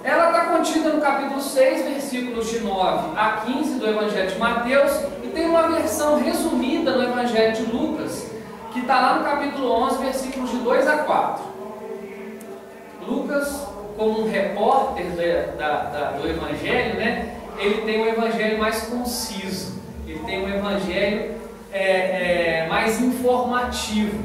Ela está contida no capítulo 6, versículos de 9 a 15 do Evangelho de Mateus, e tem uma versão resumida no Evangelho de Lucas, que está lá no capítulo 11, versículos de 2 a 4. Lucas, como um repórter do Evangelho, né, ele tem um Evangelho mais conciso, ele tem um Evangelho mais informativo,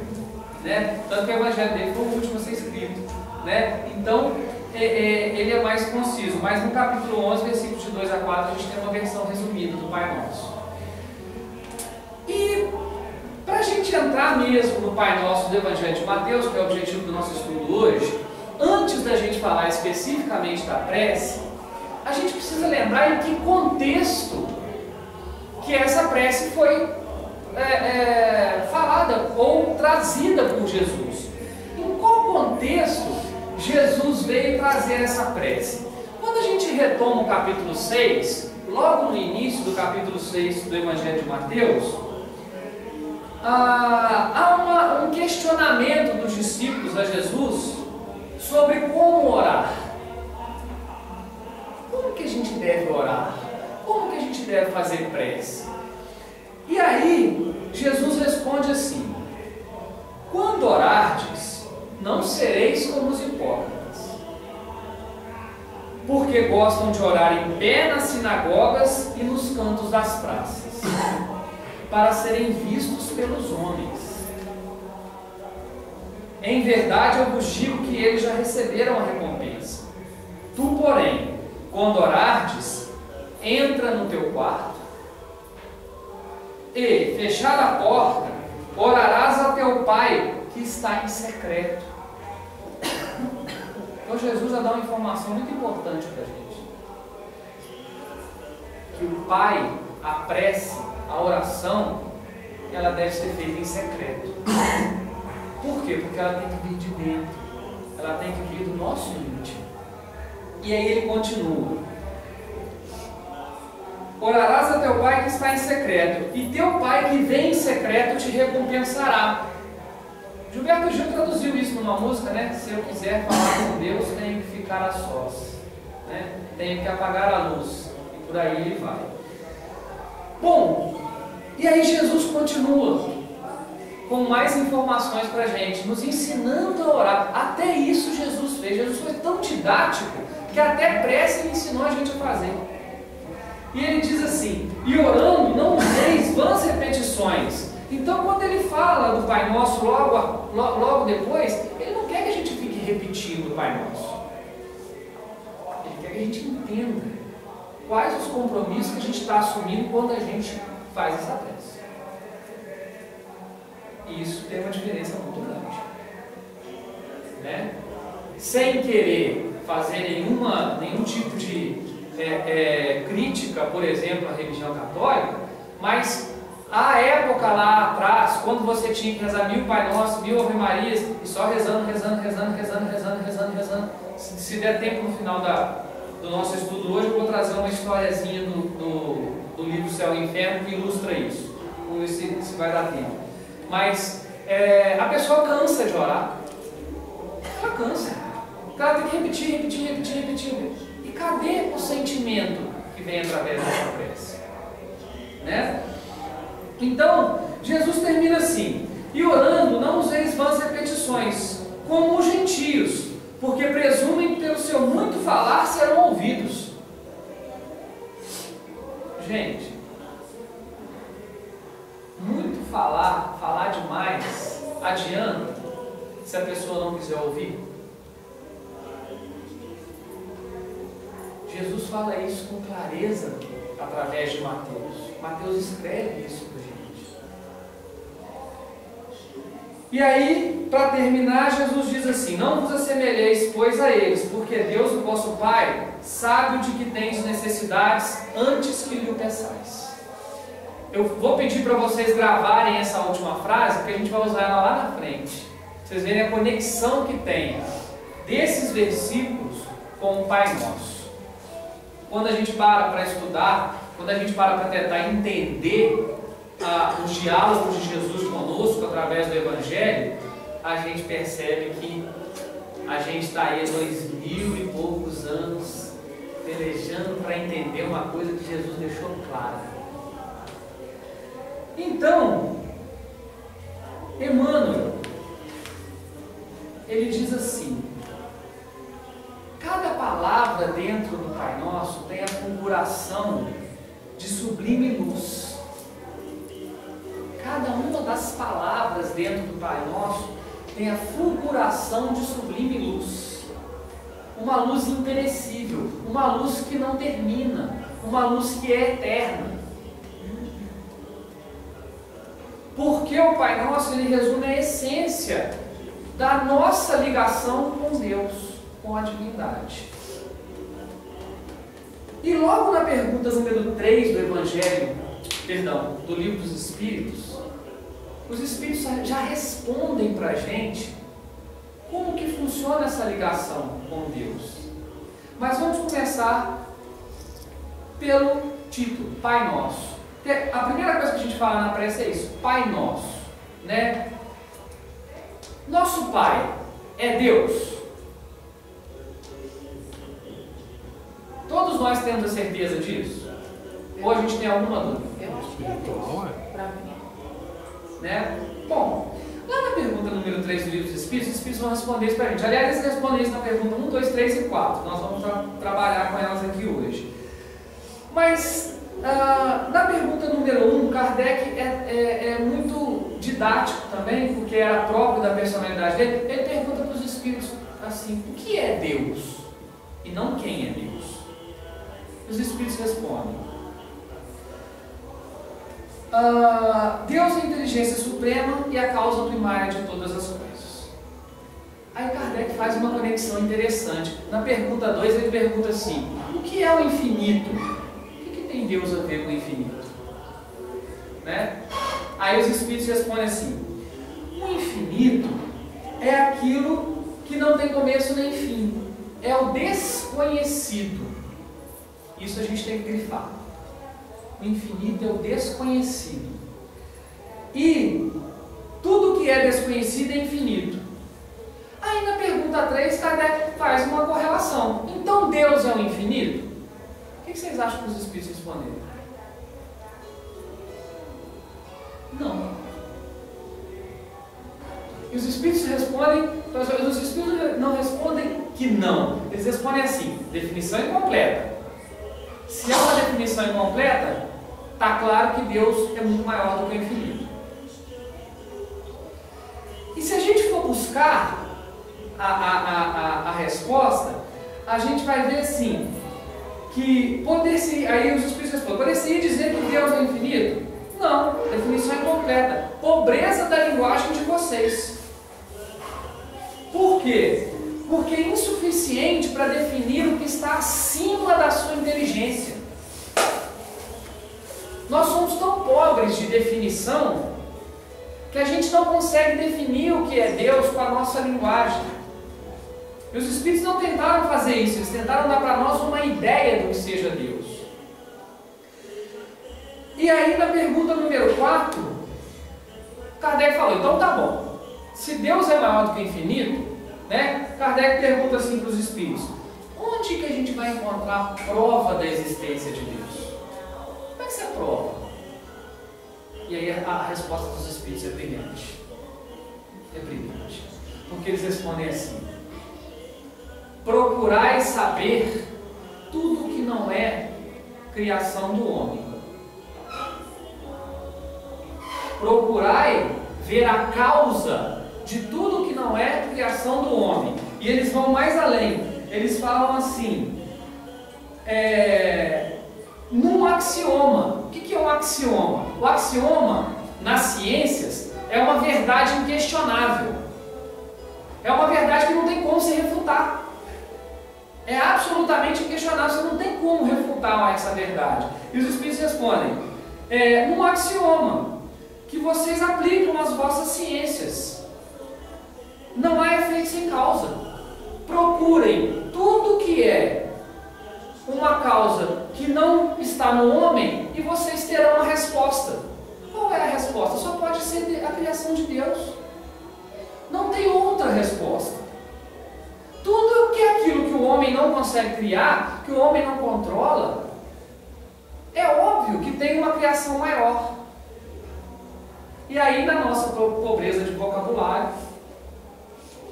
né? Tanto que o Evangelho dele foi o último a ser escrito, né? Então, ele é mais conciso, mas no capítulo 11, versículos de 2 a 4, a gente tem uma versão resumida do Pai Nosso. E para a gente entrar mesmo no Pai Nosso do Evangelho de Mateus, que é o objetivo do nosso estudo hoje, antes da gente falar especificamente da prece, a gente precisa lembrar em que contexto que essa prece foi falada ou trazida por Jesus. Em qual contexto Jesus veio trazer essa prece? Quando a gente retoma o capítulo 6, logo no início do capítulo 6 do Evangelho de Mateus, há um questionamento dos discípulos a Jesus sobre como orar. Como que a gente deve orar? Como que a gente deve fazer prece? E aí, Jesus responde assim: quando orardes, não sereis como os hipócritas, porque gostam de orar em pé nas sinagogas e nos cantos das praças, para serem vistos pelos homens. Em verdade eu vos digo que eles já receberam a recompensa. Tu, porém, quando orardes, entra no teu quarto e, fechada a porta, orarás a teu Pai que está em secreto. Então Jesus já dá uma informação muito importante para a gente. Que o Pai, a prece, a oração, ela deve ser feita em secreto. Por quê? Porque ela tem que vir de dentro. Ela tem que vir do nosso íntimo. E aí ele continua: orarás a teu Pai que está em secreto, e teu Pai que vem em secreto te recompensará. Gilberto Gil traduziu isso numa música, né? Se eu quiser falar com Deus, tenho que ficar a sós, né? Tenho que apagar a luz. E por aí ele vai. Bom, e aí Jesus continua com mais informações para a gente, nos ensinando a orar. Até isso Jesus fez. Jesus foi tão didático que até prece ele ensinou a gente a fazer. E ele diz assim: e orando não useis vãs repetições. Então quando ele fala do Pai Nosso logo depois, ele não quer que a gente fique repetindo o Pai Nosso. Ele quer que a gente entenda quais os compromissos que a gente está assumindo quando a gente faz essa prece. E isso tem uma diferença muito grande, né? Sem querer fazer nenhum tipo de crítica, por exemplo, à religião católica, mas a época lá atrás, quando você tinha que rezar 1000 Pai Nosso, 1000 Ave Marias, e só rezando, se der tempo no final do nosso estudo hoje, eu vou trazer uma historiazinha do livro Céu e Inferno que ilustra isso. Vamos ver se vai dar tempo. Mas a pessoa cansa de orar. Ela cansa. Ela tem que repetir. E cadê o sentimento que vem através dessa prece? Né? Então, Jesus termina assim: e orando, não useis vãs repetições, como os gentios, porque presumem que pelo seu muito falar serão ouvidos. Gente, muito falar demais, adianta se a pessoa não quiser ouvir? Jesus fala isso com clareza através de Mateus. Mateus escreve isso para a gente. E aí, para terminar, Jesus diz assim: não vos assemelheis, pois, a eles, porque Deus, o vosso Pai, sabe o de que tendes necessidades antes que lhe o peçais. Eu vou pedir para vocês gravarem essa última frase, porque a gente vai usar ela lá na frente. Vocês verem a conexão que tem desses versículos com o Pai Nosso. Quando a gente para estudar, quando a gente para tentar entender os diálogos de Jesus conosco através do Evangelho, a gente percebe que a gente está aí há 2000 e poucos anos pelejando para entender uma coisa que Jesus deixou clara. Então, Emmanuel, ele diz assim: cada palavra dentro do Pai Nosso tem a fulguração de sublime luz. Cada uma das palavras dentro do Pai Nosso tem a fulguração de sublime luz. Uma luz imperecível, uma luz que não termina, uma luz que é eterna. Porque o Pai Nosso, ele resume a essência da nossa ligação com Deus. com a divindade. E logo na pergunta número 3 do Evangelho, do Livro dos Espíritos, os Espíritos já respondem para a gente como que funciona essa ligação com Deus. Mas vamos começar pelo título, Pai Nosso. Porque a primeira coisa que a gente fala na prece é isso, Pai Nosso, né? Nosso Pai é Deus. Todos nós temos a certeza disso? Ou a gente tem alguma dúvida? Eu acho que é Deus. Pra mim. Né? Bom, lá na pergunta número 3 do Livro dos Espíritos, os Espíritos vão responder isso para a gente. Aliás, eles respondem isso na pergunta 1, 2, 3 e 4. Nós vamos trabalhar com elas aqui hoje. Mas, na pergunta número 1, Kardec é muito didático também, porque era próprio da personalidade dele. Ele pergunta para os Espíritos assim, o que é Deus? E não quem é Deus. Os Espíritos respondem: Deus é a inteligência suprema e a causa primária de todas as coisas. Aí Kardec faz uma conexão interessante. Na pergunta 2 ele pergunta assim, o que é o infinito? O que tem Deus a ver com o infinito? Né? Aí os Espíritos respondem assim, o infinito é aquilo que não tem começo nem fim. É o desconhecido. Isso a gente tem que grifar. O infinito é o desconhecido. E tudo que é desconhecido é infinito. Aí na pergunta 3, Kardec faz uma correlação. Então Deus é o infinito? O que vocês acham que os Espíritos responderam? Não. E os Espíritos respondem, os Espíritos não respondem que não. Eles respondem assim, definição incompleta. Se é uma definição incompleta, está claro que Deus é muito maior do que o infinito. E se a gente for buscar a resposta, a gente vai ver assim, que aí os Espíritos respondem, poderia dizer que Deus é infinito? Não, definição incompleta. Pobreza da linguagem de vocês. Por quê? Porque é insuficiente para definir o que está acima da sua inteligência. Nós somos tão pobres de definição que a gente não consegue definir o que é Deus com a nossa linguagem. E os Espíritos não tentaram fazer isso, eles tentaram dar para nós uma ideia do que seja Deus. E aí na pergunta número 4, Kardec falou, então tá bom, se Deus é maior do que o infinito, né? Kardec pergunta assim para os Espíritos, onde que a gente vai encontrar prova da existência de Deus? Como é que você prova? E aí a resposta dos Espíritos é brilhante. É brilhante. Porque eles respondem assim, procurai saber tudo que não é criação do homem. Procurai ver a causa de tudo que não é criação do homem. E eles vão mais além. Eles falam assim, num axioma. O que é um axioma? O axioma, nas ciências, é uma verdade inquestionável. É uma verdade que não tem como se refutar. É absolutamente inquestionável, você não tem como refutar essa verdade. E os Espíritos respondem, num axioma, que vocês aplicam nas vossas ciências. Não há efeito sem causa. Procurem tudo que é uma causa que não está no homem e vocês terão uma resposta. Qual é a resposta? Só pode ser a criação de Deus. Não tem outra resposta. Tudo que é aquilo que o homem não consegue criar, que o homem não controla, é óbvio que tem uma criação maior. E aí, na nossa pobreza de vocabulário,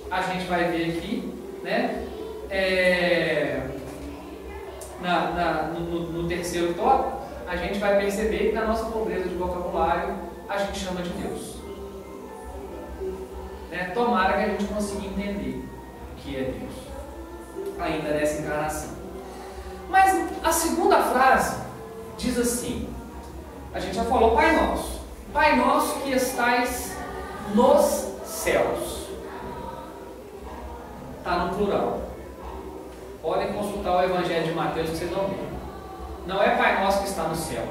a gente vai ver aqui, né, no terceiro tópico, a gente vai perceber que na nossa pobreza de vocabulário, a gente chama de Deus. Né? Tomara que a gente consiga entender o que é Deus, ainda nessa encarnação. Mas a segunda frase diz assim, a gente já falou Pai Nosso. Pai Nosso que estais nos céus. Está no plural. Podem consultar o Evangelho de Mateus que vocês vão ver. Não é Pai Nosso que está no céu.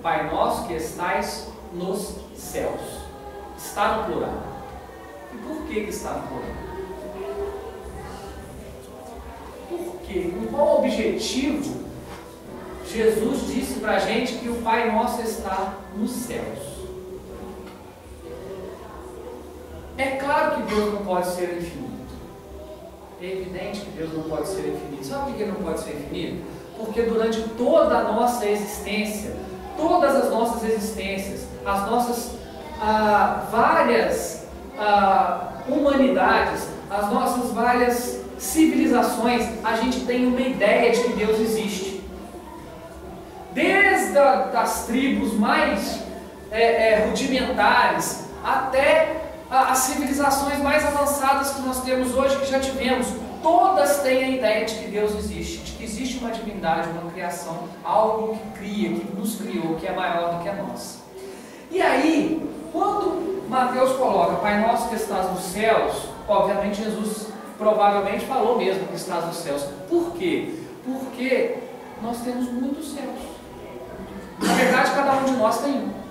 Pai Nosso que estais nos céus. Está no plural. E por que está no plural? Por quê? Com qual objetivo Jesus disse para a gente que o Pai Nosso está nos céus? É claro que Deus não pode ser infinito. É evidente que Deus não pode ser infinito. Sabe por que Ele não pode ser infinito? Porque durante toda a nossa existência, todas as nossas existências, as nossas várias humanidades, as nossas várias civilizações, a gente tem uma ideia de que Deus existe. Desde as tribos mais rudimentares até as civilizações mais avançadas que nós temos hoje, que já tivemos, todas têm a ideia de que Deus existe, de que existe uma divindade, uma criação, algo que cria, que nos criou, que é maior do que a nossa. E aí, quando Mateus coloca Pai Nosso que estás nos céus, obviamente Jesus provavelmente falou mesmo que estás nos céus. Por quê? Porque nós temos muitos céus. Na verdade, cada um de nós tem um.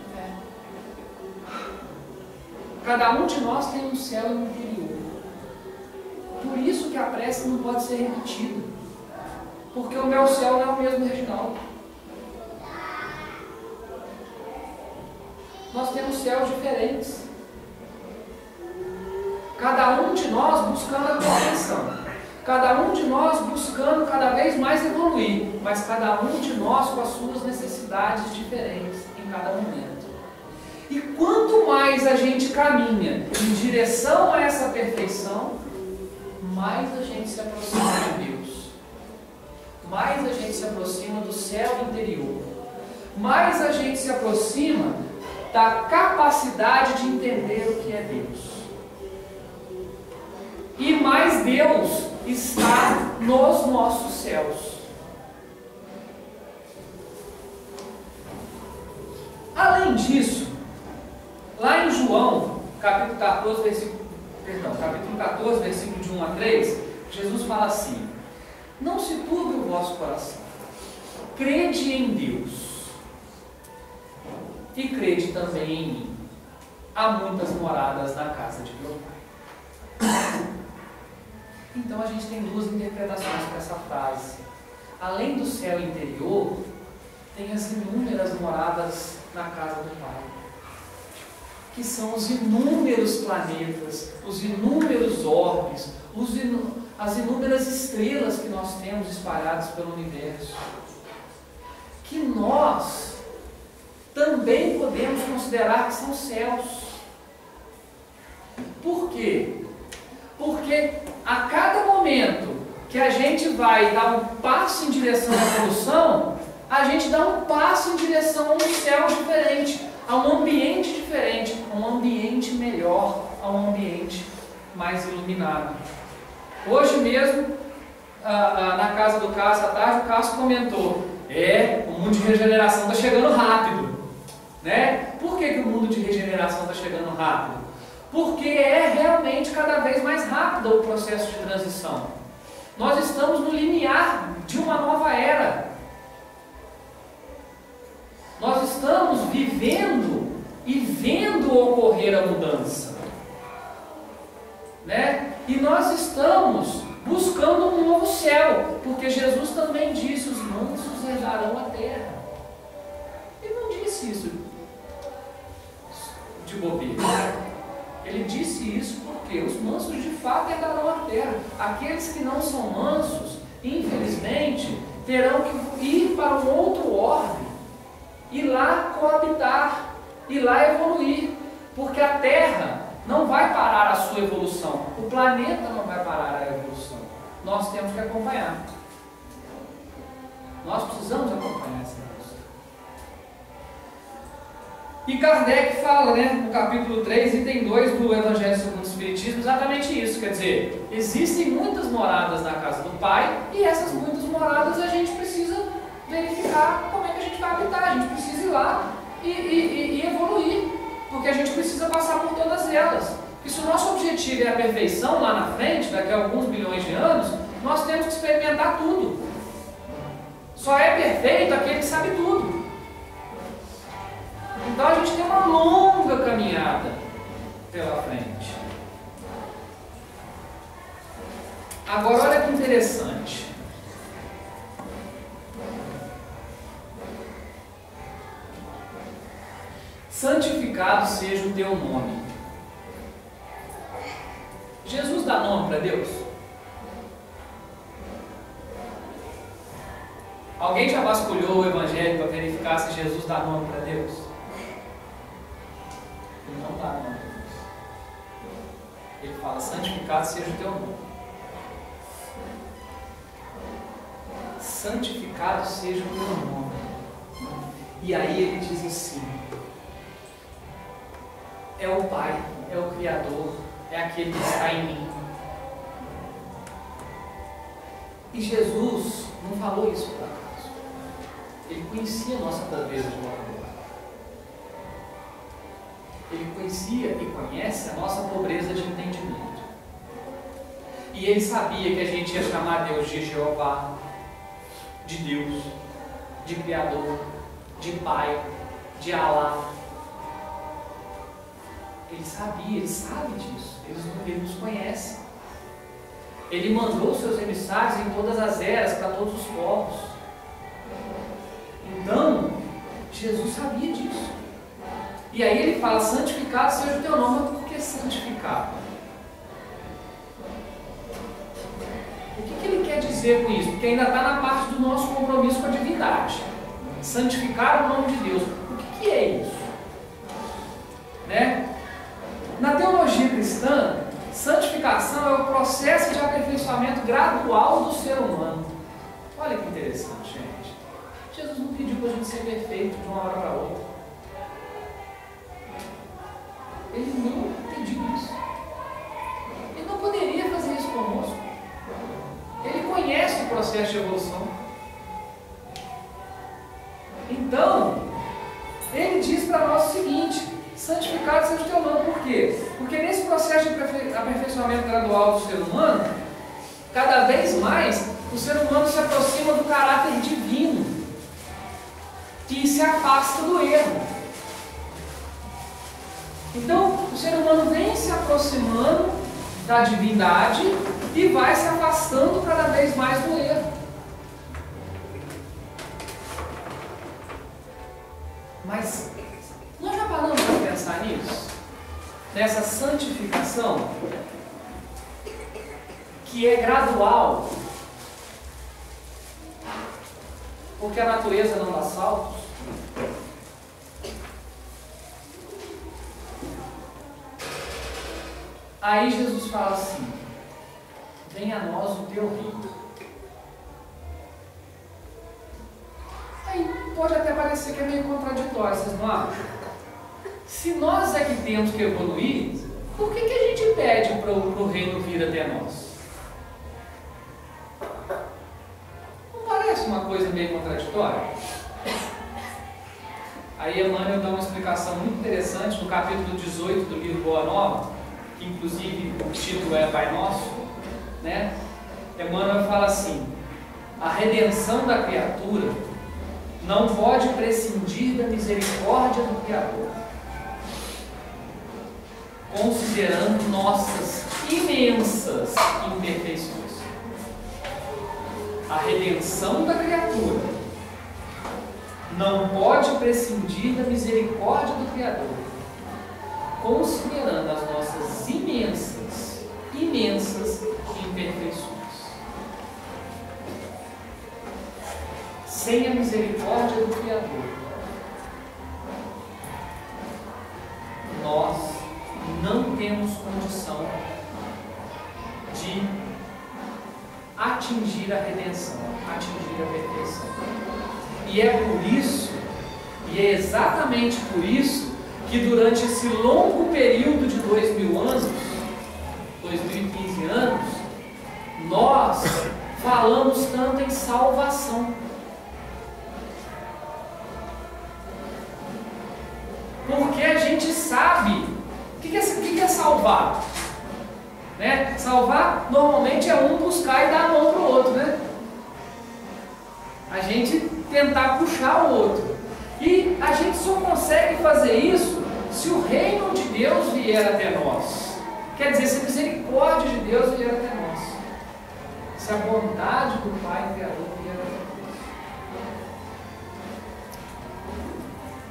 Cada um de nós tem um céu interior. Por isso que a prece não pode ser repetida. Porque o meu céu não é o mesmo original. Nós temos céus diferentes. Cada um de nós buscando a perfeição. Cada um de nós buscando cada vez mais evoluir. Mas cada um de nós com as suas necessidades diferentes em cada momento. E quanto mais a gente caminha em direção a essa perfeição, mais a gente se aproxima de Deus. Mais a gente se aproxima do céu interior. Mais a gente se aproxima da capacidade de entender o que é Deus. E mais Deus está nos nossos céus. Além disso, lá em João, capítulo 14, versículo de 1 a 3, Jesus fala assim: não se turbe o vosso coração, crede em Deus e crede também em mim. Há muitas moradas na casa de meu Pai. Então a gente tem duas interpretações para essa frase. Além do céu interior, tem as inúmeras moradas na casa do Pai, que são os inúmeros planetas, os inúmeros orbes, as inúmeras estrelas que nós temos espalhadas pelo universo, que nós também podemos considerar que são céus. Por quê? Porque a cada momento que a gente vai dar um passo em direção à evolução, a gente dá um passo em direção a um céu diferente, a um ambiente diferente, a um ambiente melhor, a um ambiente mais iluminado. Hoje mesmo, na casa do Cássio, à tarde, o Cássio comentou: o mundo de regeneração está chegando rápido. Né? Por que o mundo de regeneração está chegando rápido? Porque é realmente cada vez mais rápido o processo de transição. Nós estamos no limiar de uma nova era. Nós estamos vivendo e vendo ocorrer a mudança. Né? E nós estamos buscando um novo céu, porque Jesus também disse: os mansos herdarão a terra. Ele não disse isso de bobeira. Ele disse isso porque os mansos de fato herdarão a terra. Aqueles que não são mansos, infelizmente, terão que ir para um outro orbe, e lá coabitar, e lá evoluir, porque a terra não vai parar a sua evolução, o planeta não vai parar a evolução. Nós temos que acompanhar. Nós precisamos acompanhar essa evolução. E Kardec fala, no capítulo 3, item 2 do Evangelho segundo o Espiritismo, exatamente isso. Quer dizer, existem muitas moradas na casa do Pai, e essas muitas moradas a gente precisa verificar como é que a gente vai habitar. A gente precisa ir lá e evoluir, porque a gente precisa passar por todas elas. E se o nosso objetivo é a perfeição lá na frente, daqui a alguns bilhões de anos, nós temos que experimentar tudo. Só é perfeito aquele que sabe tudo. Então a gente tem uma longa caminhada pela frente. Agora olha que interessante. Santificado seja o teu nome. Jesus dá nome para Deus? Alguém já vasculhou o Evangelho para verificar se Jesus dá nome para Deus? Ele não dá nome para Deus. Ele fala, santificado seja o teu nome. Santificado seja o teu nome. E aí ele diz assim, é o Pai, é o Criador, é aquele que está em mim. E Jesus não falou isso por acaso. Ele conhecia a nossa pobreza de amor. Ele conhecia e conhece a nossa pobreza de entendimento. E ele sabia que a gente ia chamar Deus de Jeová, de Deus, de Criador, de Pai, de Alá. Ele sabia, ele sabe disso. Ele nos conhece. Ele mandou seus emissários em todas as eras, para todos os povos. Então, Jesus sabia disso. E aí ele fala, santificado seja o teu nome. Mas por que santificado? O que ele quer dizer com isso? Porque ainda está na parte do nosso compromisso com a divindade. Santificar o nome de Deus. O que é isso? Né? Na teologia cristã, santificação é o processo de aperfeiçoamento gradual do ser humano. Olha que interessante, gente. Jesus não pediu para a gente ser perfeito de uma hora para outra. Ele não pediu isso. Ele não poderia fazer isso conosco. Ele conhece o processo de evolução. Então, ele diz para nós o seguinte, santificado seja o teu nome. Por quê? Porque nesse processo de aperfeiçoamento gradual do ser humano, cada vez mais o ser humano se aproxima do caráter divino e se afasta do erro. Então, o ser humano vem se aproximando da divindade e vai se afastando cada vez mais do erro. Mas nós já paramos para pensar nisso? Nessa santificação que é gradual, porque a natureza não dá saltos. Aí Jesus fala assim, venha a nós o teu reino. Aí pode até parecer que é meio contraditório, vocês não acham? Se nós é que temos que evoluir, por que a gente pede para o reino vir até nós? Não parece uma coisa meio contraditória? Aí Emmanuel dá uma explicação muito interessante no capítulo 18 do livro Boa Nova, que inclusive o título é Pai Nosso, né? Emmanuel fala assim, a redenção da criatura não pode prescindir da misericórdia do Criador, considerando nossas imensas imperfeições. A redenção da criatura não pode prescindir da misericórdia do Criador, considerando as nossas imensas imperfeições. Sem a misericórdia do Criador, nós não temos condição de atingir a redenção, atingir a perfeição. E é por isso, e é exatamente por isso, que durante esse longo período de 2000 anos, 2015 anos, nós falamos tanto em salvação. Porque a gente sabe o que é salvar. Né? Salvar normalmente é um buscar e dar a mão para o outro, né? A gente tentar puxar o outro. E a gente só consegue fazer isso se o reino de Deus vier até nós. Quer dizer, se a misericórdia de Deus vier até nós. Se a bondade do Pai Criador vier até nós.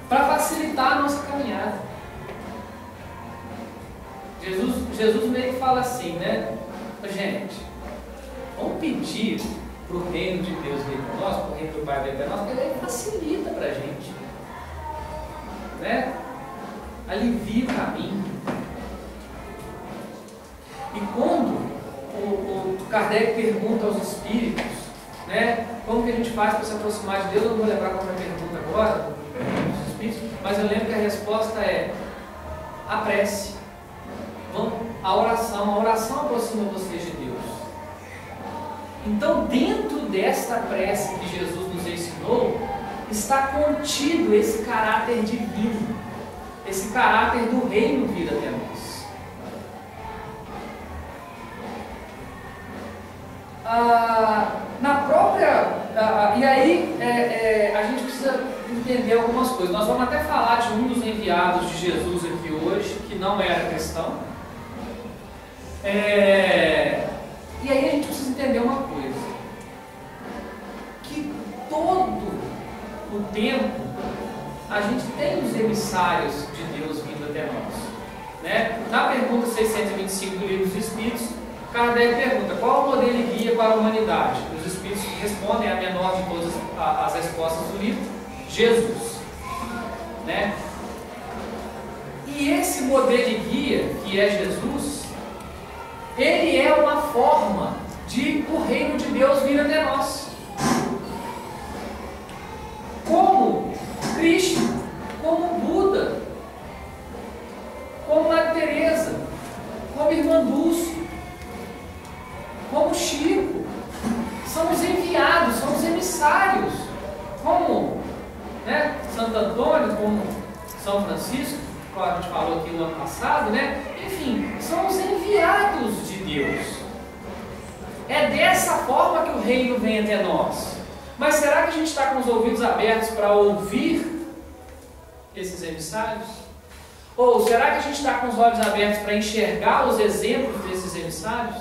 Para facilitar a nossa caminhada. Jesus meio que fala assim, né? Gente, vamos pedir para o reino de Deus vir para nós, para o reino do Pai vir para nós, porque ele facilita para a gente. Né? Alivia o caminho. E quando o Kardec pergunta aos espíritos, né, como que a gente faz para se aproximar de Deus, eu não vou lembrar qual é a pergunta agora, dos espíritos, mas eu lembro que a resposta é a prece. A oração aproxima vocês de Deus. Então, dentro desta prece que Jesus nos ensinou, está contido esse caráter divino, esse caráter do reino vir até nós. Na própria. E aí, a gente precisa entender algumas coisas. Nós vamos até falar de um dos enviados de Jesus aqui hoje, que não era cristão. E aí a gente precisa entender uma coisa, que todo o tempo a gente tem os emissários de Deus vindo até nós, né? Na pergunta 625 do Livro dos Espíritos, Kardec pergunta: qual o modelo e guia para a humanidade? Os Espíritos respondem a menor de todas as respostas do livro: Jesus, né? E esse modelo e guia, que é Jesus, ele é uma forma de o reino de Deus vir até nós. Como Cristo, como Buda, como Madre Teresa, como Irmã Dulce, como Chico, são os enviados, são os emissários, como, né, Santo Antônio, como São Francisco, como a gente falou aqui no ano passado, né? Enfim, são os enviados de Deus. É dessa forma que o reino vem até nós. Mas será que a gente está com os ouvidos abertos para ouvir esses emissários? Ou será que a gente está com os olhos abertos para enxergar os exemplos desses emissários?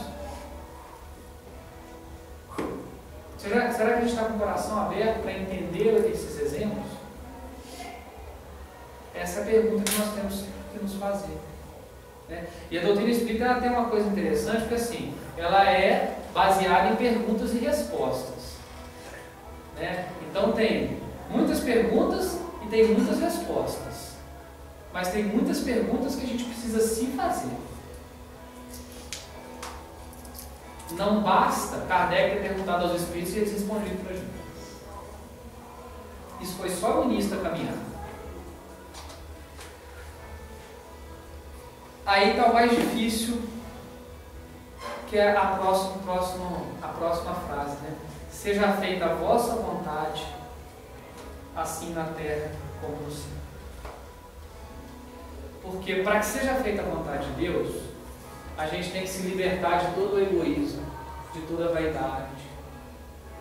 Será que a gente está com o coração aberto para entender esses exemplos? Essa é a pergunta que nós temos que nos fazer. Né? E a doutrina espírita ela tem uma coisa interessante, porque assim, ela é baseada em perguntas e respostas. Né? Então tem muitas perguntas e tem muitas respostas. Mas tem muitas perguntas que a gente precisa se fazer. Não basta Kardec ter perguntado aos espíritos e eles respondiam para a gente. Isso foi só o início da caminhada. Aí está o mais difícil, que é a próxima frase, né? Seja feita a vossa vontade, assim na terra como no céu. Porque para que seja feita a vontade de Deus, a gente tem que se libertar de todo o egoísmo, de toda a vaidade.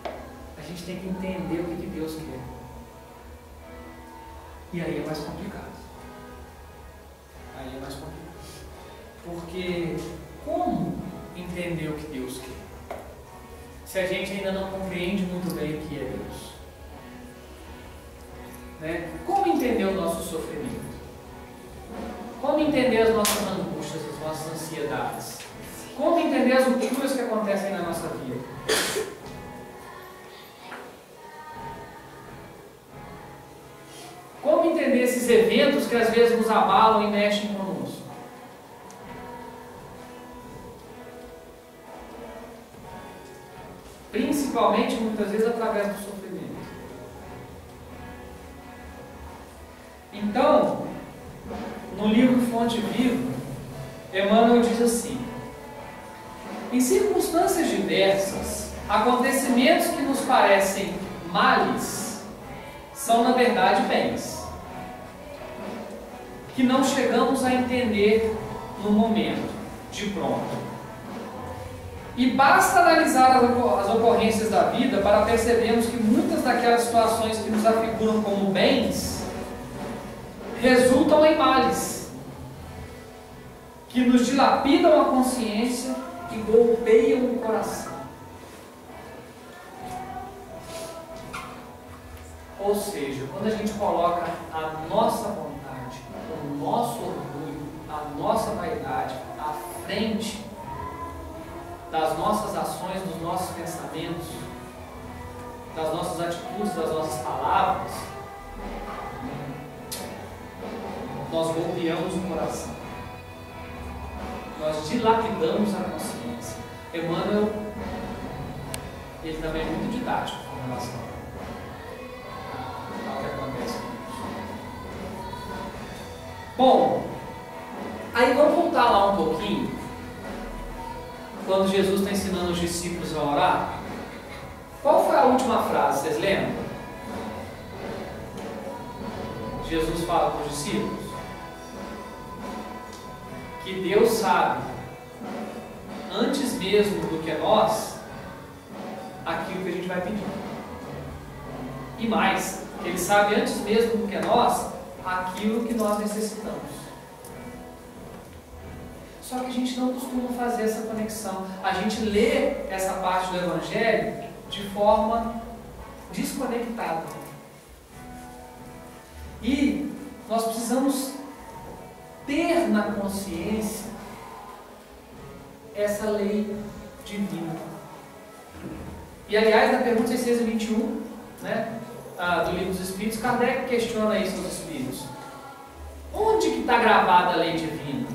A gente tem que entender o que Deus quer. E aí é mais complicado. Porque como entender o que Deus quer? Se a gente ainda não compreende muito bem o que é Deus. Né? Como entender o nosso sofrimento? Como entender as nossas angústias, as nossas ansiedades? Como entender as rupturas que acontecem na nossa vida? Como entender esses eventos que às vezes nos abalam e mexem conosco? Principalmente, muitas vezes, através do sofrimento. Então, no livro Fonte Viva, Emmanuel diz assim: em circunstâncias diversas, acontecimentos que nos parecem males são, na verdade, bens, que não chegamos a entender no momento, de pronto. E basta analisar as ocorrências da vida para percebermos que muitas daquelas situações que nos afiguram como bens resultam em males, que nos dilapidam a consciência e golpeiam o coração. Ou seja, quando a gente coloca a nossa vontade, o nosso orgulho, a nossa vaidade à frente das nossas ações, dos nossos pensamentos, das nossas atitudes, das nossas palavras, nós golpeamos o coração. Nós dilapidamos a consciência. Emmanuel, ele também é muito didático com relação ao que acontece com isso. Bom, aí vamos voltar lá um pouquinho, quando Jesus está ensinando os discípulos a orar. Qual foi a última frase, vocês lembram? Jesus fala para os discípulos que Deus sabe, antes mesmo do que nós, aquilo que a gente vai pedir. E mais, Ele sabe antes mesmo do que nós, aquilo que nós necessitamos. Só que a gente não costuma fazer essa conexão. A gente lê essa parte do Evangelho de forma desconectada. E nós precisamos ter na consciência essa lei divina. E aliás, na pergunta 621, né, do Livro dos Espíritos, Kardec questiona isso aos Espíritos. Onde que está gravada a lei divina?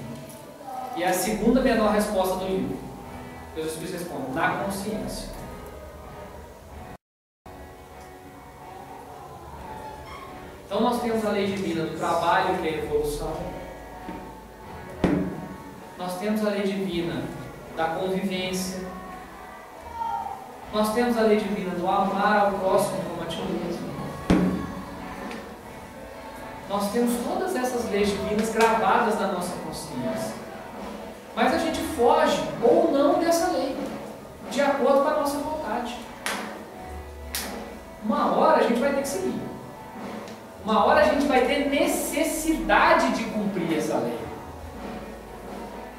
E é a segunda menor resposta do livro. Os Espíritos respondem: na consciência. Então nós temos a lei divina do trabalho, que é a evolução. Nós temos a lei divina da convivência. Nós temos a lei divina do amar ao próximo como a ti mesmo. Nós temos todas essas leis divinas gravadas na nossa consciência. Mas a gente foge ou não dessa lei, de acordo com a nossa vontade. Uma hora a gente vai ter que seguir. Uma hora a gente vai ter necessidade de cumprir essa lei.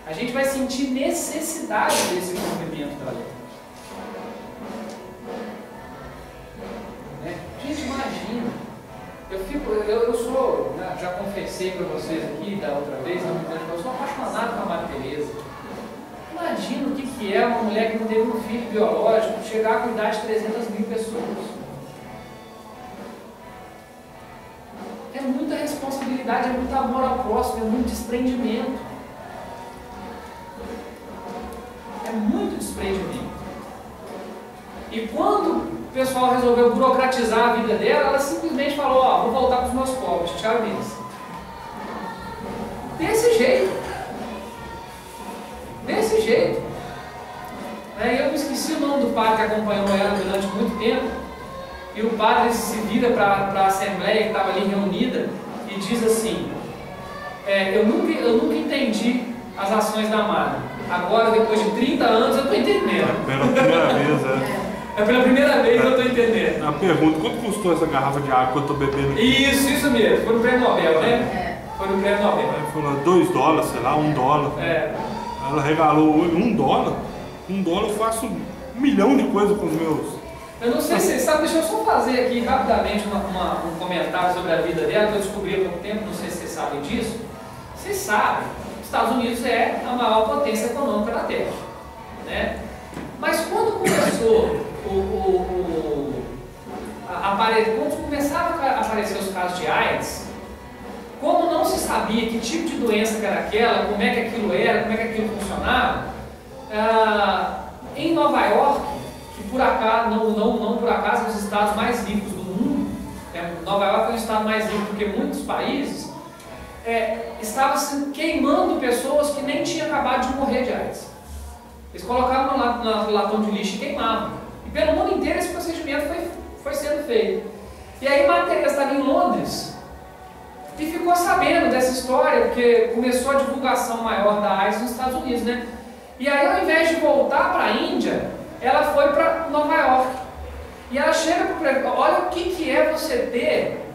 A gente vai sentir necessidade desse cumprimento da lei. Né? Gente, imagina. Eu sou, né, já confessei para vocês aqui da outra vez, eu sou apaixonado por Madre Teresa. Imagina o que é uma mulher que não teve um filho biológico chegar a cuidar de 300.000 pessoas. É muita responsabilidade, é muito amor ao próximo, é muito desprendimento. É muito desprendimento. E quando o pessoal resolveu burocratizar a vida dela, ela simplesmente falou: ó, vou voltar para os meus pobres, tchau, Minas. Desse jeito. Desse jeito. Eu me esqueci o nome do padre que acompanhou ela durante muito tempo. E o padre se vira para a assembleia que estava ali reunida e diz assim: eu nunca entendi as ações da Madre. Agora, depois de 30 anos, eu estou entendendo. Pela primeira vez, É pela primeira vez que eu estou entendendo. A pergunta: quanto custou essa garrafa de água que eu estou bebendo aqui? Isso mesmo. Foi no Prêmio Nobel, né? Foi no Prêmio Nobel. Aí falou $2, sei lá, $1. Ela regalou $1. $1 eu faço 1 milhão de coisas com os meus. Eu não sei se vocês sabem, deixa eu só fazer aqui rapidamente um comentário sobre a vida dela, que eu descobri há pouco tempo, não sei se vocês sabem disso. Vocês sabem, os Estados Unidos é a maior potência econômica da Terra, né? Mas quando começou quando começaram a aparecer os casos de AIDS, como não se sabia que tipo de doença que era aquela, como é que aquilo era, como é que aquilo funcionava, em Nova York, que por acaso, não por acaso, é um dos estados mais ricos do mundo, Nova York é um estado mais rico do que muitos países, estava se queimando pessoas que nem tinham acabado de morrer de AIDS. Eles colocavam no latão de lixo e queimavam. E pelo mundo inteiro esse procedimento foi sendo feito. E aí Madre Teresa estava em Londres e ficou sabendo dessa história, porque começou a divulgação maior da AIDS nos Estados Unidos, né? E aí, ao invés de voltar para a Índia, ela foi para Nova York. E ela chega para o prefeito, olha o que é você ter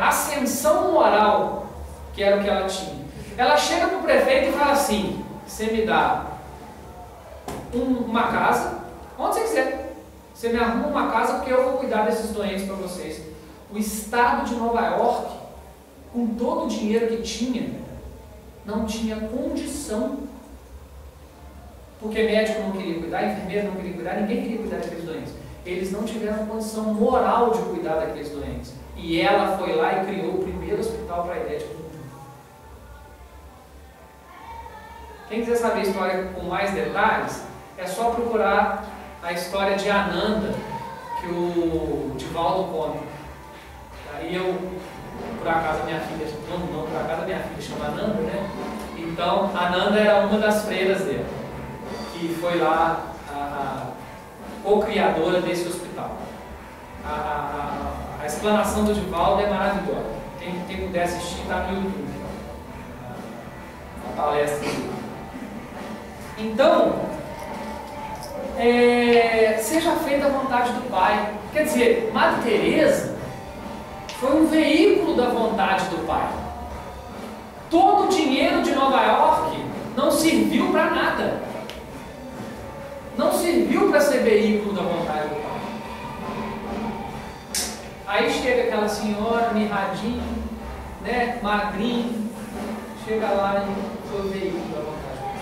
ascensão moral, que era o que ela tinha. Ela chega para o prefeito e fala assim: você me dá uma casa, onde você quiser, você me arruma uma casa porque eu vou cuidar desses doentes para vocês. O estado de Nova York, com todo o dinheiro que tinha, não tinha condição, porque médico não queria cuidar, enfermeiro não queria cuidar, ninguém queria cuidar daqueles doentes. Eles não tiveram condição moral de cuidar daqueles doentes. E ela foi lá e criou o primeiro hospital paraidético do mundo. Quem quiser saber a história com mais detalhes, é só procurar a história de Ananda, que o Divaldo conta. Aí eu, por acaso a minha filha, não por acaso a minha filha chama Ananda, né? Então, Ananda era uma das freiras dele, que foi lá a co-criadora desse hospital. A explanação do Divaldo é maravilhosa. Quem puder assistir, está no YouTube. A palestra dele. Então, seja feita a vontade do Pai. Quer dizer, Madre Teresa foi um veículo da vontade do Pai. Todo o dinheiro de Nova York não serviu para nada. Não serviu para ser veículo da vontade do Pai. Aí chega aquela senhora mirradinha, né, magrinha, chega lá e foi o veículo da vontade do Pai.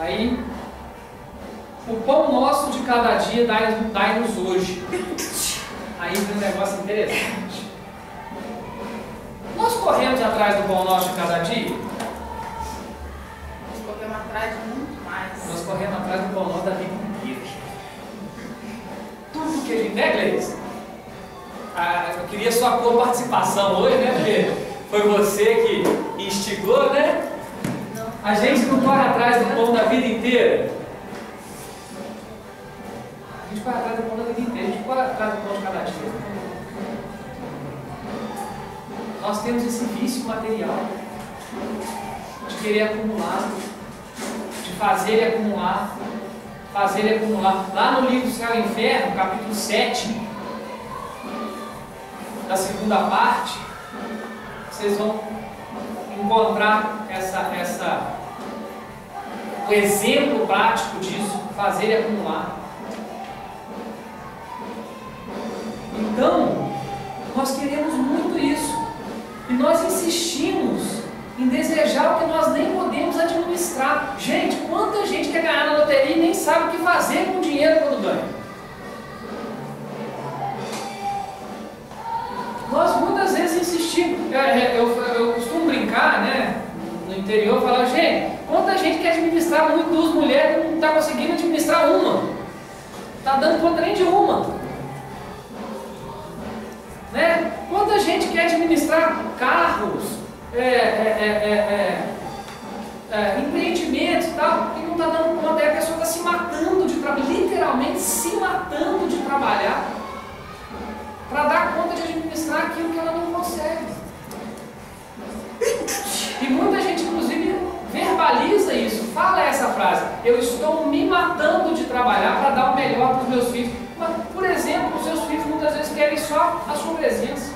Aí, o pão nosso de cada dia dai-nos hoje. Aí vem um negócio interessante. Nós corremos atrás do pão nosso de cada dia? Nós corremos atrás de muito mais. Nós corremos atrás do pão nosso da vida inteira. Tudo que a gente... Né, Gleice? Eu queria sua participação hoje, né? Porque foi você que instigou, né? A gente não corre atrás do pão da vida inteira. A gente corre atrás do pão da vida inteira. A gente corre atrás do pão de cada dia. Nós temos esse vício material de querer acumular, de fazer e acumular, fazer e acumular. Lá no livro Céu e Inferno, capítulo 7, da segunda parte, vocês vão encontrar o exemplo prático disso, fazer e acumular. Então, nós queremos muito isso. E nós insistimos em desejar o que nós nem podemos administrar. Gente, quanta gente quer ganhar na loteria e nem sabe o que fazer com o dinheiro quando ganha. Nós muitas vezes insistimos. Eu costumo brincar, né? No interior, falar, gente, quanta gente quer administrar muito, duas mulheres e não está conseguindo administrar uma. Está dando conta nem de uma. Né? Quanta gente quer administrar carros, empreendimentos e tal, e não está dando conta, e a pessoa está se matando de trabalhar, literalmente se matando de trabalhar, para dar conta de administrar aquilo que ela não consegue. E muita gente, inclusive, verbaliza isso, fala essa frase: eu estou me matando de trabalhar para dar o melhor para os meus filhos. Mas, por exemplo, os seus filhos muitas vezes querem só a sua presença.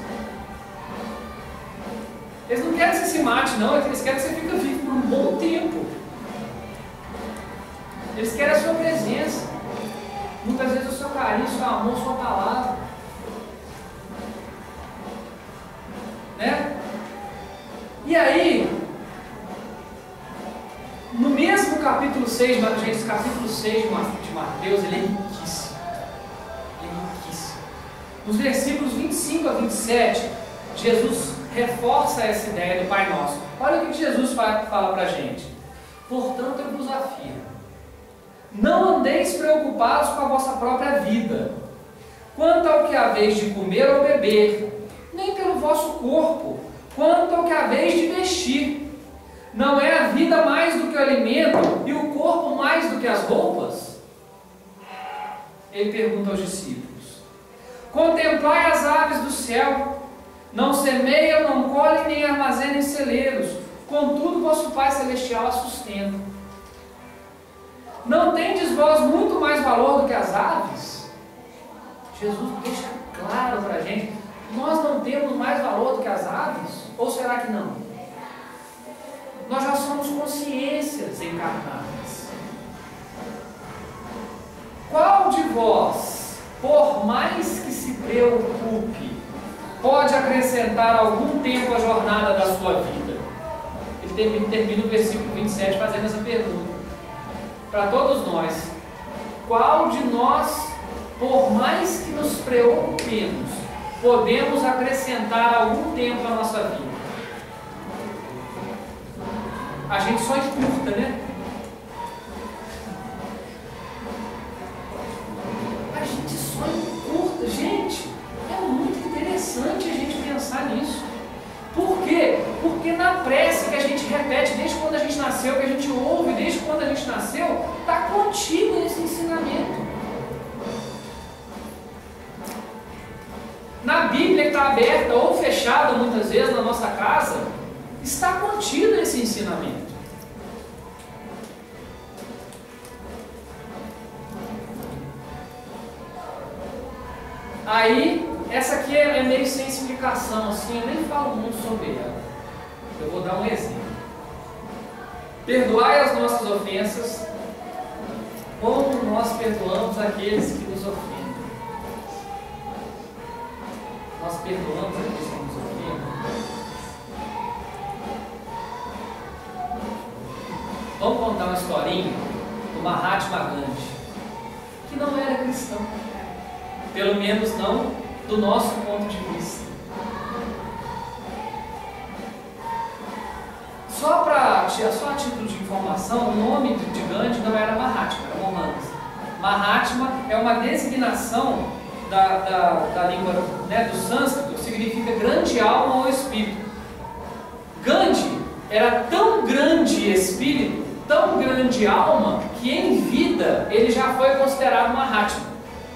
Eles não querem que você se mate, não, eles querem que você fique vivo por um bom tempo. Eles querem a sua presença. Muitas vezes o seu carinho, o seu amor, a sua palavra. Né? E aí, no mesmo capítulo 6, gente, capítulo 6 de Mateus, ele é riquíssimo. Nos versículos 25 a 27, Jesus reforça essa ideia do Pai Nosso. Olha o que Jesus fala para a gente. Portanto, eu vos afirmo, não andeis preocupados com a vossa própria vida, quanto ao que haveis de comer ou beber, nem pelo vosso corpo, quanto ao que haveis de vestir. Não é a vida mais do que o alimento e o corpo mais do que as roupas? Ele pergunta aos discípulos. Contemplai as aves do céu, não semeiam, não colhem, nem armazenam em celeiros, contudo vosso Pai Celestial a sustenta. Não tendes vós muito mais valor do que as aves? Jesus deixa claro para a gente, nós não temos mais valor do que as aves? Ou será que não? Nós já somos consciências encarnadas. Qual de vós, por mais que se preocupe, pode acrescentar algum tempo à jornada da sua vida? Ele termina o versículo 27 fazendo essa pergunta para todos nós. Qual de nós, por mais que nos preocupemos, podemos acrescentar algum tempo à nossa vida? A gente só encurta, né? A gente só encurta. Gente, é muito interessante a gente pensar nisso. Por quê? Porque na prece que a gente repete desde quando a gente nasceu, que a gente ouve desde quando a gente nasceu, está contido esse ensinamento. Na Bíblia que está aberta ou fechada muitas vezes na nossa casa, está contido esse ensinamento. Aí, essa aqui é meio sem explicação, assim, eu nem falo muito sobre ela. Eu vou dar um exemplo. Perdoai as nossas ofensas, como nós perdoamos aqueles que nos ofendem. Nós perdoamos aqueles que nos ofendem. Vamos contar uma historinha do Mahatma Gandhi, que não era cristão. Pelo menos não do nosso ponto de vista. Só a título de informação, o nome de Gandhi não era Mahatma, era Mohandas. Mahatma é uma designação da língua, né, do sânscrito, significa grande alma ou espírito. Gandhi era tão grande espírito, tão grande alma, que em vida ele já foi considerado Mahatma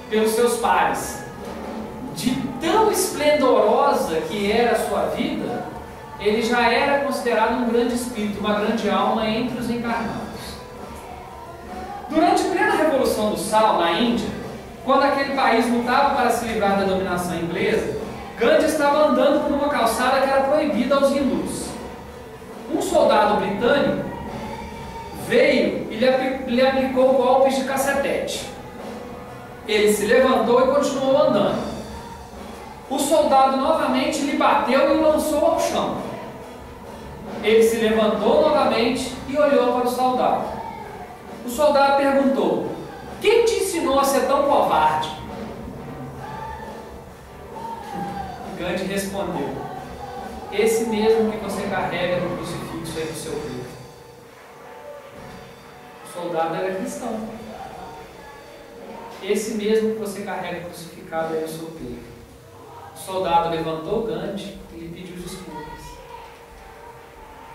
pelos seus pares. De tão esplendorosa que era a sua vida, ele já era considerado um grande espírito, uma grande alma entre os encarnados. Durante a plena Revolução do Sal, na Índia, quando aquele país lutava para se livrar da dominação inglesa, Gandhi estava andando por uma calçada que era proibida aos hindus. Um soldado britânico veio e lhe aplicou golpes de cacetete. Ele se levantou e continuou andando. O soldado novamente lhe bateu e o lançou ao chão. Ele se levantou novamente e olhou para o soldado. O soldado perguntou: quem te ensinou a ser tão covarde? Gandhi respondeu: esse mesmo que você carrega no crucifixo aí no seu peito. O soldado era cristão. Esse mesmo que você carrega crucificado aí no seu peito. O soldado levantou Gandhi e lhe pediu desculpas.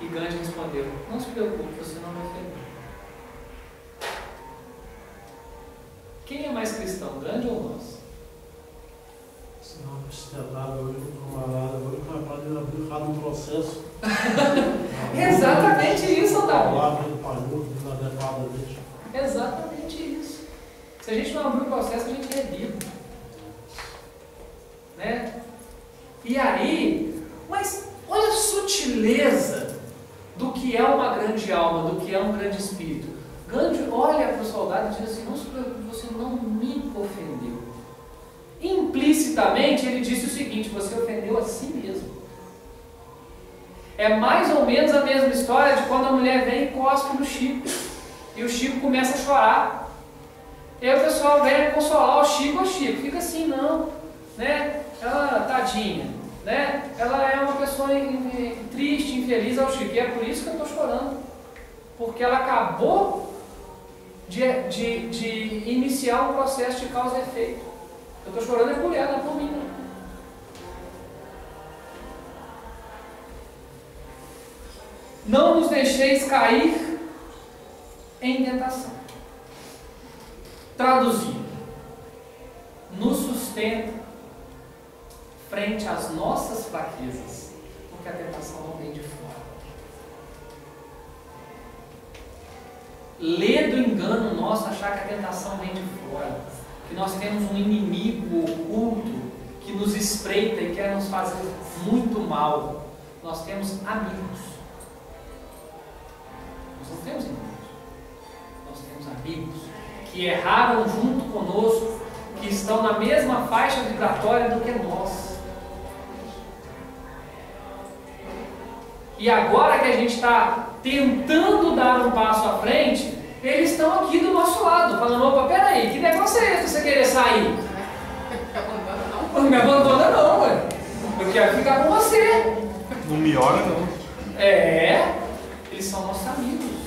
E Gandhi respondeu: não se preocupe, você não me ofendeu. Quem é mais cristão, Gandhi ou nós? Se não estelado hoje, um camarada hoje, pode abrir cada um processo. Exatamente isso, Otávio. Exatamente isso. Se a gente não abrir o processo, a gente é vivo. Né? E aí, mas olha a sutileza do que é uma grande alma, do que é um grande espírito. Gandhi olha para o soldado e diz assim: não se preocupe, você não me ofendeu. Implicitamente ele disse o seguinte: você ofendeu a si mesmo. É mais ou menos a mesma história de quando a mulher vem e cospe no Chico e o Chico começa a chorar. E aí o pessoal vem consolar o Chico fica assim, não, né? Ela, tadinha, né? Ela é uma pessoa triste, infeliz ao Chico, e é por isso que eu estou chorando, porque ela acabou de iniciar um processo de causa e efeito. Eu estou chorando por ela, não por mim, não. Não nos deixeis cair em tentação. Traduzido: nos sustenta frente às nossas fraquezas, porque a tentação não vem de fora. Lê do engano nosso achar que a tentação vem de fora, que nós temos um inimigo oculto que nos espreita e quer nos fazer muito mal. Nós temos amigos. Nós não temos inimigos. Nós temos amigos que erraram junto conosco, que estão na mesma faixa vibratória do que nós. E agora que a gente está tentando dar um passo à frente, eles estão aqui do nosso lado, falando: opa, peraí, que negócio é esse você querer sair? Não me abandona não, ué. Eu quero ficar com você. Não me olha não. Eles são nossos amigos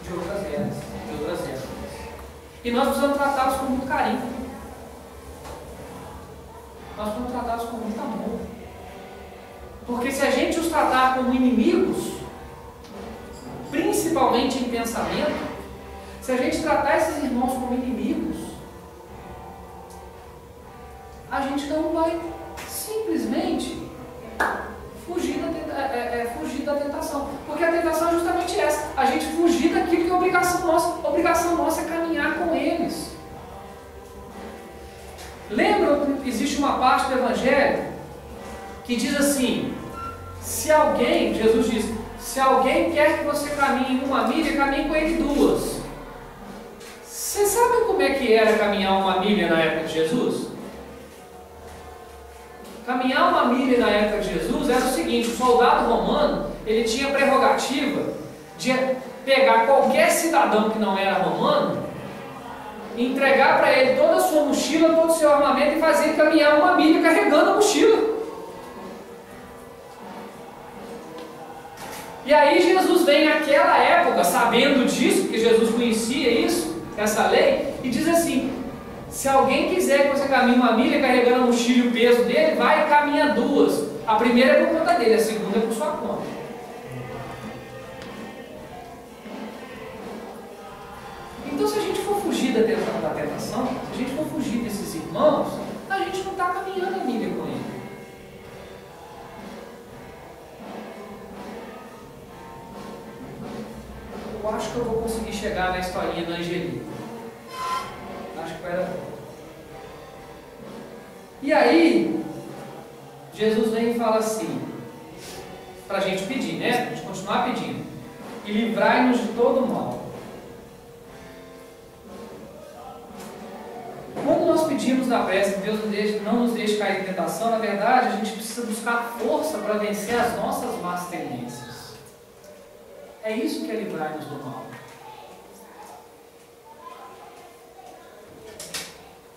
de outras eras, E nós precisamos tratá-los com muito carinho. Nós precisamos tratá-los com muito amor. Porque se a gente os tratar como inimigos, principalmente em pensamento, se a gente tratar esses irmãos como inimigos, a gente não vai simplesmente fugir da tentação. Porque a tentação é justamente essa: a gente fugir daquilo que é obrigação nossa. A obrigação nossa é caminhar com eles. Lembram que existe uma parte do Evangelho que diz assim: se alguém, Jesus diz, se alguém quer que você caminhe 1 milha, caminhe com ele 2. Você sabe como é que era caminhar 1 milha na época de Jesus? Caminhar 1 milha na época de Jesus era o seguinte: o soldado romano, ele tinha a prerrogativa de pegar qualquer cidadão que não era romano, entregar para ele toda a sua mochila, todo o seu armamento e fazer ele caminhar 1 milha carregando a mochila. E aí Jesus vem naquela época, sabendo disso, porque Jesus conhecia isso, essa lei, e diz assim: se alguém quiser que você caminhe 1 milha carregando a mochila e o peso dele, vai e caminha 2. A primeira é por conta dele, a segunda é por sua conta. Então, se a gente for fugir da tentação, se a gente for fugir desses irmãos, a gente não está caminhando a milha com ele. Eu acho que eu vou conseguir chegar na historinha da Angelina. Acho que vai dar bom. E aí, Jesus vem e fala assim, para a gente pedir, né? Para a gente continuar pedindo: e livrai-nos de todo mal. Quando nós pedimos na prece que Deus não nos deixe cair em tentação, na verdade, a gente precisa buscar força para vencer as nossas más tendências. É isso que é livrar-nos do mal.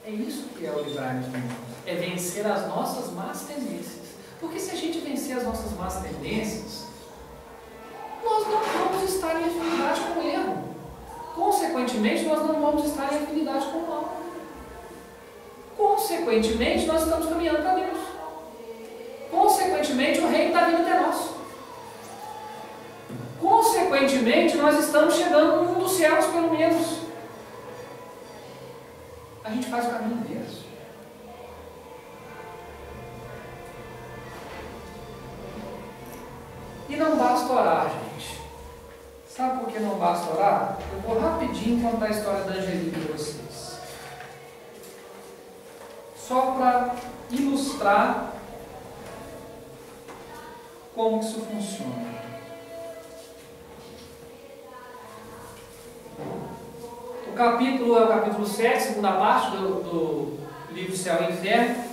É isso que é o livrar-nos do mal. É vencer as nossas más tendências. Porque se a gente vencer as nossas más tendências, nós não vamos estar em afinidade com o erro. Consequentemente, nós não vamos estar em afinidade com o mal. Consequentemente, nós estamos caminhando para Deus. Consequentemente, o reino está vindo até nós. Consequentemente, nós estamos chegando no mundo dos céus, pelo menos. A gente faz o caminho inverso. E não basta orar, gente. Sabe por que não basta orar? Eu vou rapidinho contar a história da Angelina para vocês. Só para ilustrar como isso funciona. O capítulo é o capítulo 7, segunda parte do livro Céu e Inferno,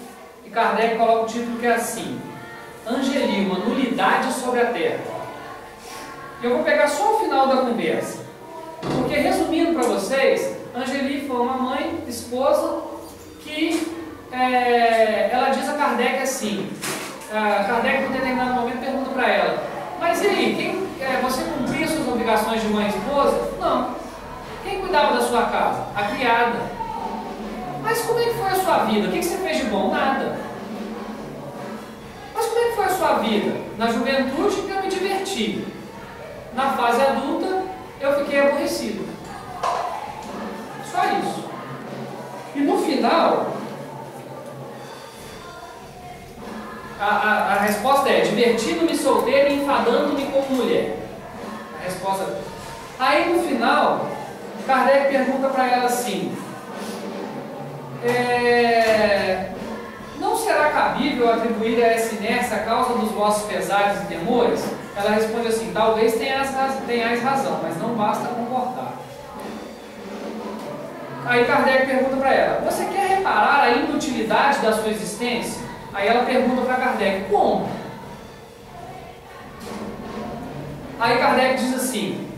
e Kardec coloca o título que é assim: Angeli, uma nulidade sobre a Terra. Eu vou pegar só o final da conversa, porque resumindo para vocês, Angeli foi uma mãe, esposa, que ela diz a Kardec assim, Kardec, em determinado momento, pergunta para ela: mas e aí, você cumpria suas obrigações de mãe e esposa? Não. Quem cuidava da sua casa? A criada. Mas como é que foi a sua vida? O que você fez de bom? Nada. Mas como é que foi a sua vida? Na juventude eu me diverti. Na fase adulta eu fiquei aborrecido. Só isso. E no final, A resposta é: divertindo-me solteiro e enfadando-me como mulher. A resposta. Aí no final, Kardec pergunta para ela assim: não será cabível atribuir a essa inércia a causa dos vossos pesares e temores? Ela responde assim: talvez tenhais razão, mas não basta concordar. Aí Kardec pergunta para ela: você quer reparar a inutilidade da sua existência? Aí ela pergunta para Kardec: como? Aí Kardec diz assim: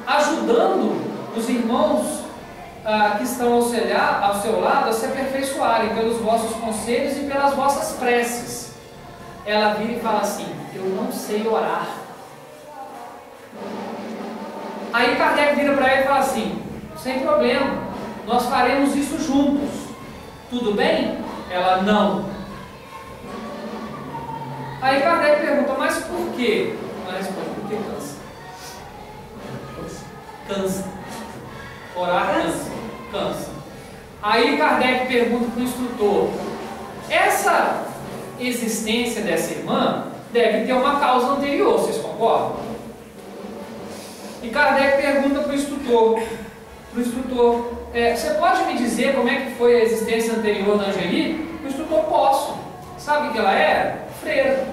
ajudando os irmãos que estão ao seu lado a se aperfeiçoarem pelos vossos conselhos e pelas vossas preces. Ela vira e fala assim: eu não sei orar. Aí Kardec vira para ela e fala assim: sem problema, nós faremos isso juntos, tudo bem? Ela: não. Aí Kardec pergunta: mas por quê? Ela responde: porque cansa. Cansa. Orar cansa. Cansa. Aí Kardec pergunta para o instrutor: essa existência dessa irmã deve ter uma causa anterior, vocês concordam? E Kardec pergunta para o instrutor: você pode me dizer como é que foi a existência anterior da Angeli? O instrutor: posso. Sabe o que ela era? Freira.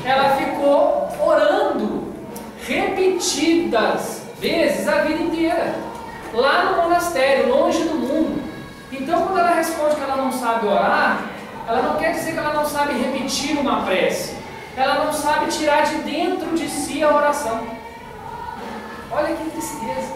Ela ficou orando repetidas vezes a vida inteira, lá no monastério, longe do mundo. Então, quando ela responde que ela não sabe orar, ela não quer dizer que ela não sabe repetir uma prece, ela não sabe tirar de dentro de si a oração. Olha que tristeza.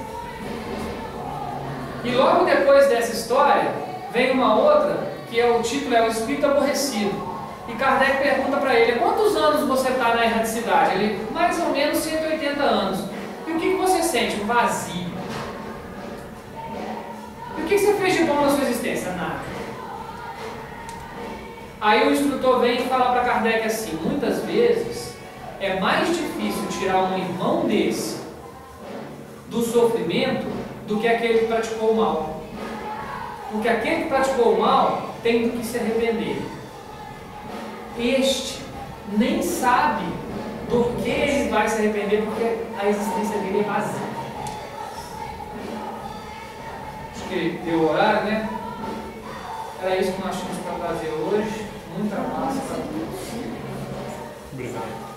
E logo depois dessa história, vem uma outra, que o título é O Espírito Aborrecido. E Kardec pergunta para ele: quantos anos você está na erraticidade? Ele: mais ou menos 180 anos. E o que você sente? Um vazio. E o que você fez de bom na sua existência? Nada. Aí o instrutor vem e fala para Kardec assim: muitas vezes é mais difícil tirar um irmão desse do sofrimento do que aquele que praticou o mal. Porque aquele que praticou o mal tem do que se arrepender. Este nem sabe do que ele vai se arrepender, porque a existência dele é vazia. Acho que deu o horário, né? Era isso que nós tínhamos para trazer hoje. Muita paz para todos. Obrigado.